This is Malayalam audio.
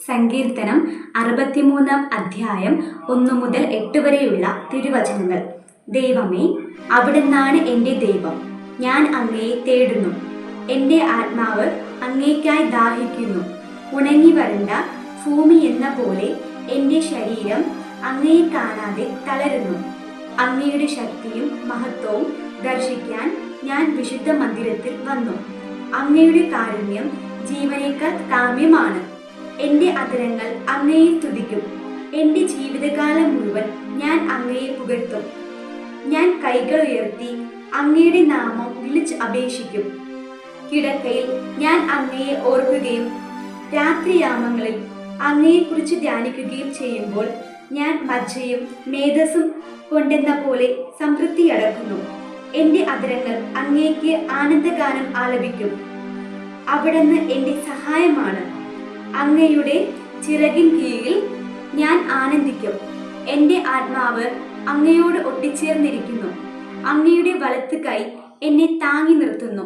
സങ്കീർത്തനം 63 അധ്യായം 1 മുതൽ 8 വരെയുള്ള തിരുവചനങ്ങൾ. ദൈവമേ, അവിടുന്നാണ് എൻ്റെ ദൈവം. ഞാൻ അങ്ങയെ തേടുന്നു. എൻ്റെ ആത്മാവ് അങ്ങേയ്ക്കായി ദാഹിക്കുന്നു. ഉണങ്ങി വരണ്ട ഭൂമി എന്ന പോലെ എൻ്റെ ശരീരം അങ്ങയെ കാണാതെ തളരുന്നു. അങ്ങയുടെ ശക്തിയും മഹത്വവും ദർശിക്കാൻ ഞാൻ വിശുദ്ധ മന്ദിരത്തിൽ വന്നു. അങ്ങയുടെ കാരുണ്യം ജീവനേക്കാൾ കാമ്യമാണ്. എൻ്റെ അധരങ്ങൾ അങ്ങയെ സ്തുതിക്കും. എൻ്റെ ജീവിതകാലം മുഴുവൻ ഞാൻ അങ്ങയെ പുകഴ്ത്തും. ഞാൻ കൈകൾ ഉയർത്തി അങ്ങയുടെ നാമം വിളിച്ച് അപേക്ഷിക്കും. കിടക്കയിൽ ഞാൻ അങ്ങയെ ഓർക്കുകയും രാത്രിയാമങ്ങളിൽ അങ്ങയെക്കുറിച്ച് ധ്യാനിക്കുകയും ചെയ്യുമ്പോൾ ഞാൻ മജ്ജയും മേധസ്സും കൊണ്ടെന്ന പോലെ സംതൃപ്തിയടക്കുന്നു. എൻ്റെ അധരങ്ങൾ അങ്ങേക്ക് ആനന്ദഗാനം ആലപിക്കും. അവിടുന്ന് എൻ്റെ സഹായമാണ്. അങ്ങയുടെ ചിറകിൻ കീഴിൽ ഞാൻ ആനന്ദിക്കും. എൻ്റെ ആത്മാവ് അങ്ങയോട് ഒട്ടിച്ചേർന്നിരിക്കുന്നു. അങ്ങയുടെ വലത്ത് കൈ എന്നെ താങ്ങി നിർത്തുന്നു.